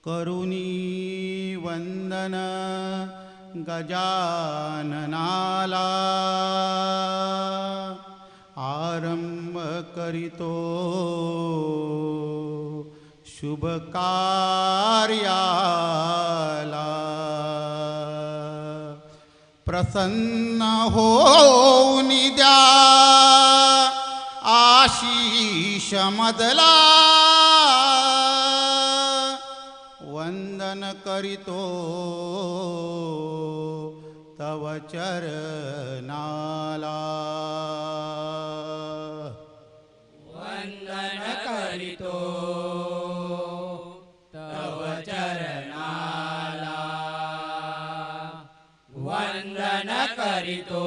करुणी वंदन गजाननाला आरंभ करितो शुभ कार्याला प्रसन्न होऊन द्या आशीष मदला वंदन करितो तव चरणाला वंदन करितो तव चरणाला वंदन करितो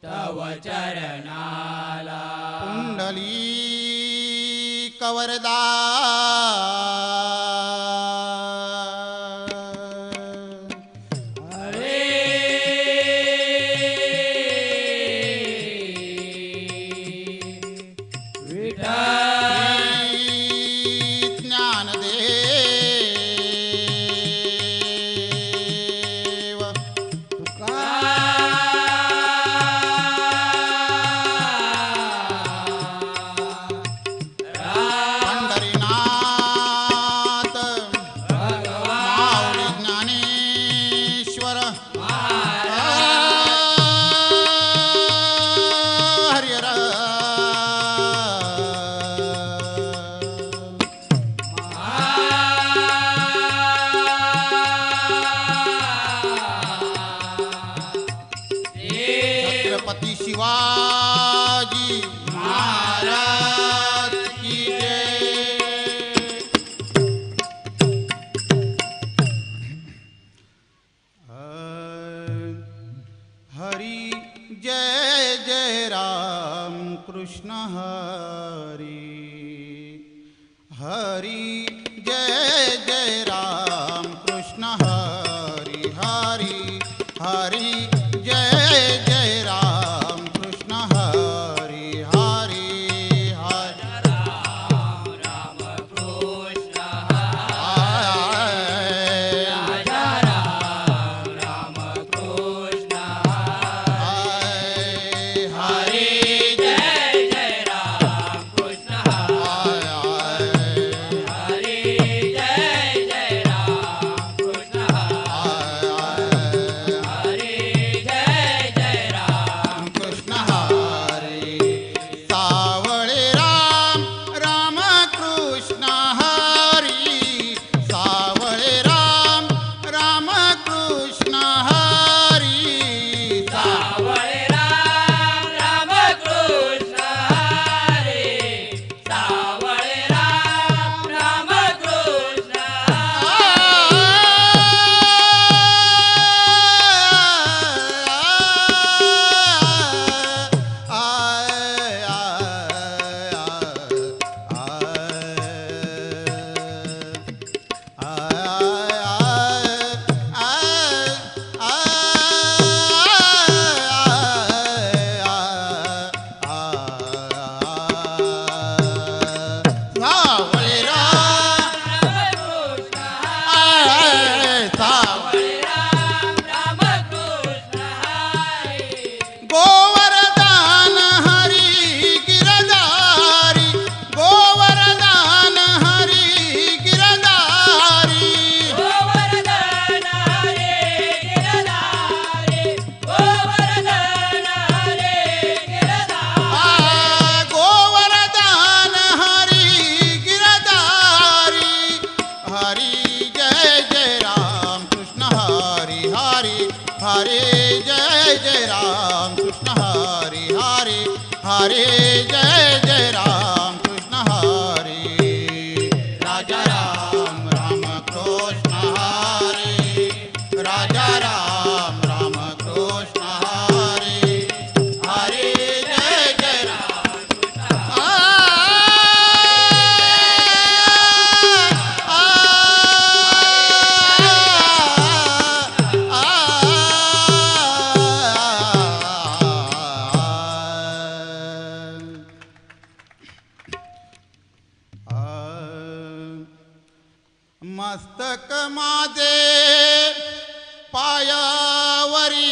तव चरणाला पुंडलीक वरदा छत्रपति शिवाजी महाराज की जय। हरि जय जय राम कृष्ण हरि हरि जय जय राम कृष्ण हरि हरि हरि जय जय राम कृष्ण हरि हरि हरि राम कृष्ण हरि राम कृष्ण हरि जय जय राम कृष्ण हरि जय जय राम कृष्ण हरि जय जय राम कृष्ण हरी सावळे राम राम कृष्ण हरी सावळे राम राम कृष्ण हरी सावळे राम कृष्ण हरि सावळे राम कृष्ण गोवर्धन हरी गिरधारी गोवर्धन हरी गिरधारी गोवर्धन हरि गिरधारी गोवर्धन हरि गिरधारी गोवर्धन हरी गिरधारी हरि जय जय राम कृष्ण हरि हरि हरे जय जय राम कृष्ण हरि हरि हरे जय जय राम कृष्ण हरि राजा राम राम कृष्ण हरि राजा राम राम कृष्ण हरि मस्तक माझे पायावरी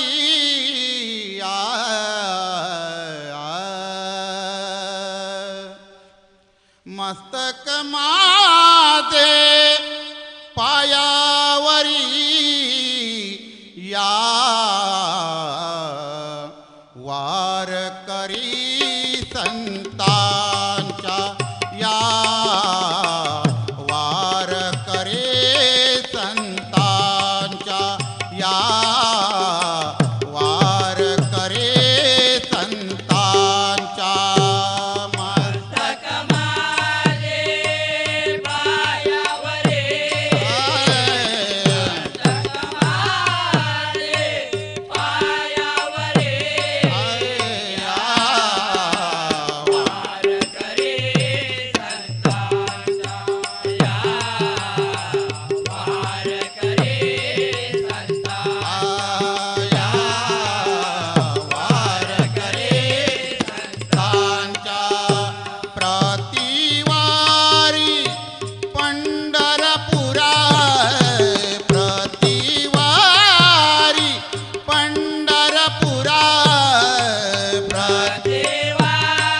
मस्तक माझे पायावरी या वार करी संतांच्या या वार करे संतांच्या या वार करे संतांच्या मस्तक माझे पायावरे मस्तक माझे पायावरे वार करे संतांचा या वार करे संतांचा वार करे संतांच्या प्रतिवारी पंढरपुरा प्रतिवारी पंढरपुरा देवारे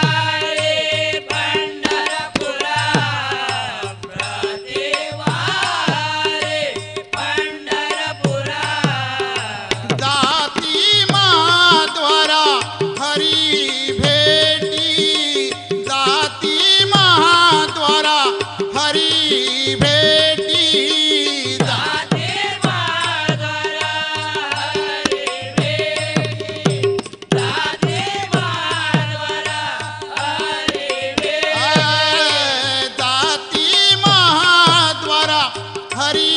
पंढरपुरा देवारे पंढरपुरा जाती महाद्वारा हरी भेटी जाती महाद्वारा हरी भेटी जाते माधरा हरी वेगी जाते माधरा हरी वेगी जाती महाद्वारा हरी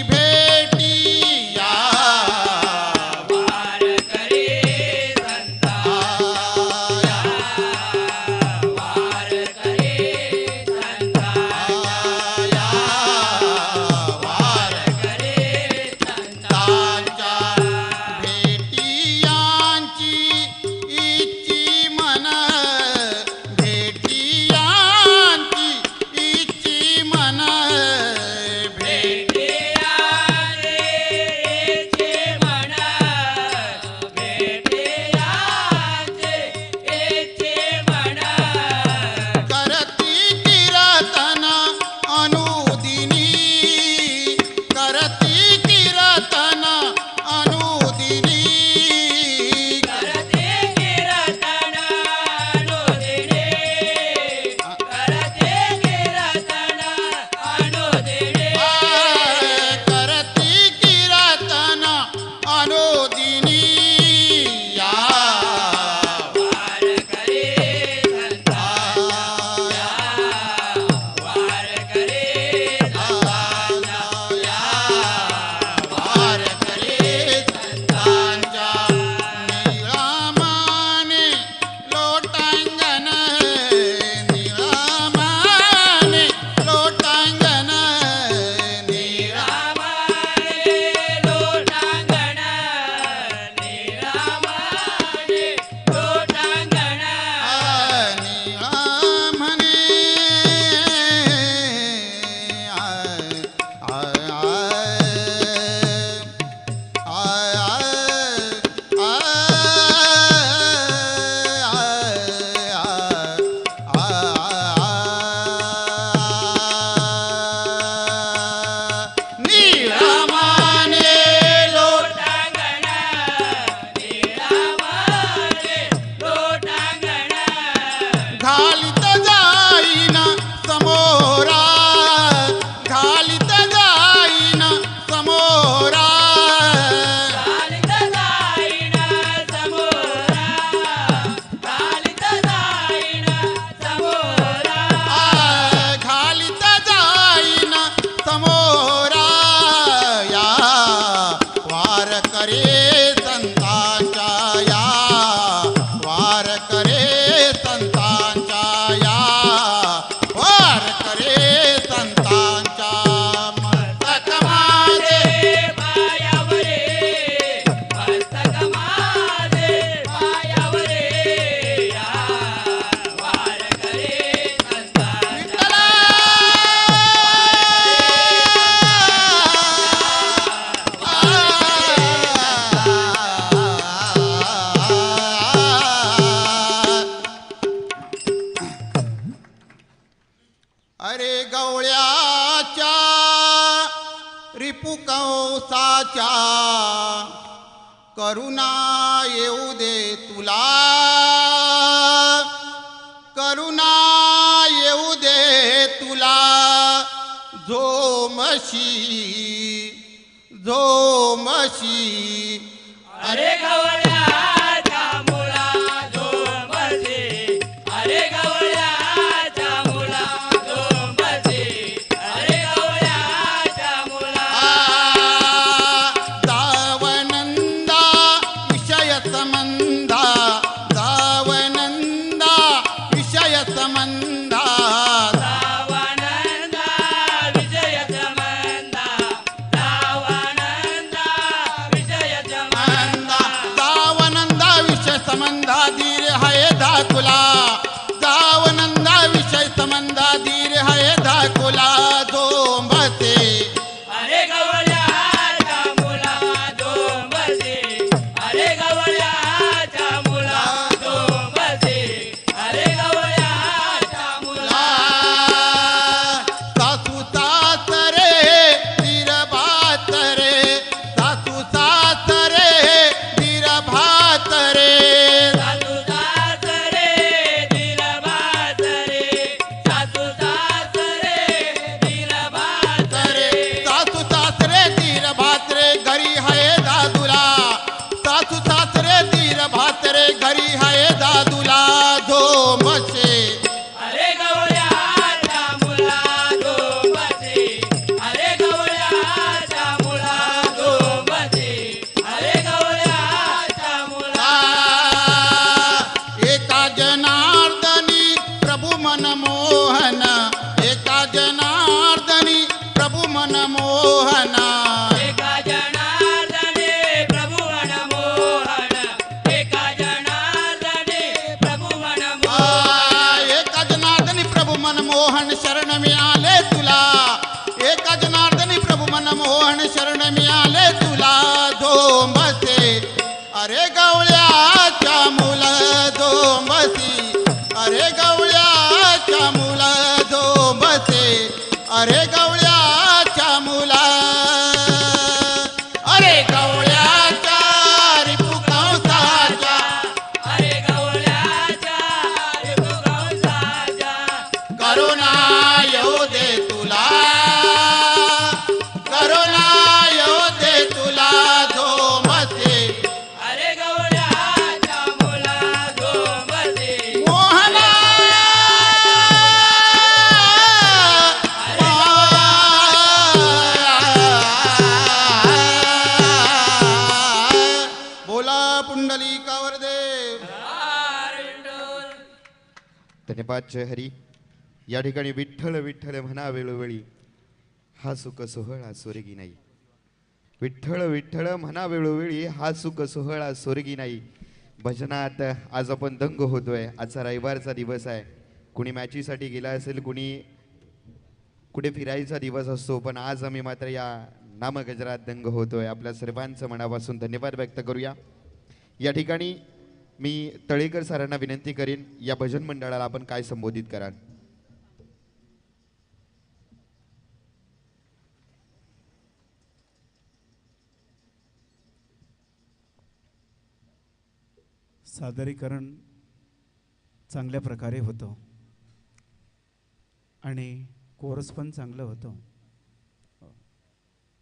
भेटी या वार करे संता वार करे संता वार करे संता तांच्या भेटियांची इच्छी मन भेटियांची इच्छी मन भेट भेटियांची कंसाच्या करुणा येऊ दे तुला, करुणा येऊ दे तुला, झोमशी झोमशी. अरे गवळ्याच्या मुळा झोंबते, अरे गवळ्याच्या मुळा झोंबते, अरे गवळ्याच्या मुळा. दावनंदा विषय संबंधा, दावनंदा विषय संबंधा, दावानंदा विजय संबंधा, दावानंदा विजय संबंधा. दावनंदा विषय संबंधा धीर है धाकुला, दावनंदा विषय संबंधा धीर है धाकुला, झोंबते. अरे गवळ्याच्या मुळा झोंबते, अरे गवळ्याच्या मुळा झोंबते, अरे गवळ्याच्या मुळा. सासू सासरे धीर भात रे, सासू सासरे धीर भात रे, सासू सासरे दिल भात रे, सासू सासरे दिल भात रे. सासू सासरे धीर भात रे, घरी है दादूला, सासू सासरे धीर भात रे, घरी है दादूला, झोमशे. अरे गवळ्याच्या मुळा झोंबते, अरे गवळ्याच्या मुळा झोंबते, अरे गवळ्याच्या मुळा. एका जनार्दनी प्रभु मनमोहन, एका जनार्दनी प्रभु मनमोहन, एका जनार्दने प्रभु मनमोहन, एका जनार्दने प्रभु मनमोहन. एका जनार्दनी प्रभु मनमोहन शरण मिळाले तुला, एका जनार्दनी प्रभु मनमोहन शरण मिळाले तुला, झोंबसे. अरे गवळ्याच्या मुल झोंबसी, अरे गवळ्याच्या मुल झोंबसे, अरे गवळ्याच्या मुला, अरे गवळ्याच्या रिपू कंसाच्या, अरे गवळ्याच्या रिपू कंसाच्या, करुणा येऊ दे तुला, करुणा येऊ दे तुला, झोमसे. अरे गवळ्याच्या मुळा झोंबते, मोहना बोला पुंडलिकावर देव. धन्यवाद जय हरी. या ठिकाणी विठ्ठल विठ्ठल म्हणा वेळोवेळी, हा सुख सोहळा स्वर्गी नाही. विठ्ठल विठ्ठल म्हणा वेळोवेळी, हा सुख सोहळा स्वर्गी नाही. भजनात आज आपण दंग होतोय. आजचा रविवारचा दिवस आहे. कुणी मॅचीसाठी गेला असेल, कुणी कुठे फिरायचा दिवस असतो, पण आज आम्ही मात्र या नामगजरात दंग होतोय. आपल्या सर्वांचं मनापासून धन्यवाद व्यक्त करूया. या ठिकाणी मी तळेकर सरांना विनंती करीन, या भजन मंडळाला आपण काय संबोधित कराल? सादरीकरण चांगल्या प्रकारे होतं आणि कोरस पण चांगलं होतं.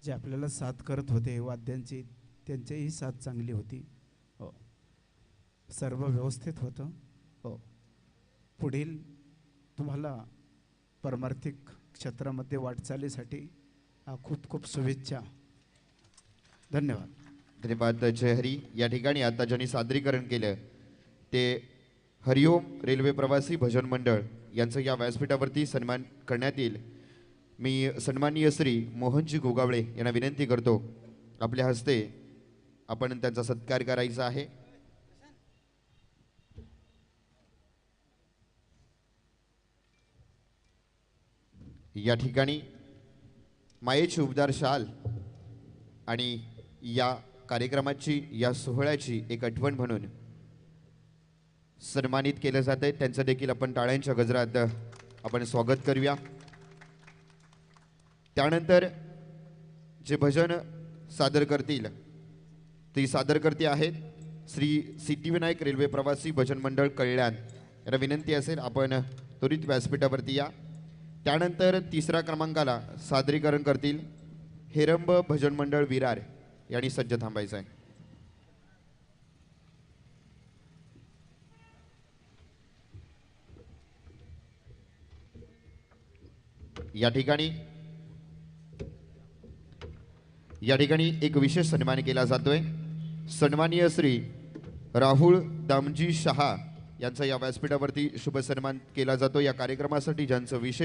जे आपल्याला साथ करत होते वाद्यांची, त्यांचीही साथ चांगली होती. हो, सर्व व्यवस्थित होतं. हो, पुढील तुम्हाला परमार्थिक क्षेत्रामध्ये वाटचालीसाठी खूप खूप शुभेच्छा. धन्यवाद. धन्यवाद जय हरी. या ठिकाणी आता ज्यांनी सादरीकरण केलं ते हरिओम रेल्वे प्रवासी भजन मंडळ यांचं या व्यासपीठावरती सन्मान करण्यात येईल. मी सन्माननीय श्री मोहनजी गोगावळे यांना विनंती करतो, आपल्या हस्ते आपण त्यांचा सत्कार करायचा आहे. या ठिकाणी मायेची उबदार शाल आणि या कार्यक्रमाची, या सोहळ्याची एक आठवण म्हणून सन्मानित केलं जात आहे. त्यांचं देखील आपण टाळ्यांच्या गजरात आपण स्वागत करूया. त्यानंतर जे भजन सादर करतील ती सादरकर्ते आहेत श्री सिद्धिविनायक रेल्वे प्रवासी भजन मंडळ कल्याण. यांना विनंती असेल आपण त्वरित व्यासपीठावरती या. त्यानंतर तिसऱ्या क्रमांकाला सादरीकरण करतील हेरंब भजन मंडळ विरार यांनी सज्ज थांबायचं आहे. या ठिकाणी एक विशेष सन्मान केला जातोय. सन्माननीय श्री राहुल दामजी शहा यांचा या व्यासपीठावरती शुभ सन्मान केला जातो. या कार्यक्रमासाठी ज्यांचं विशेष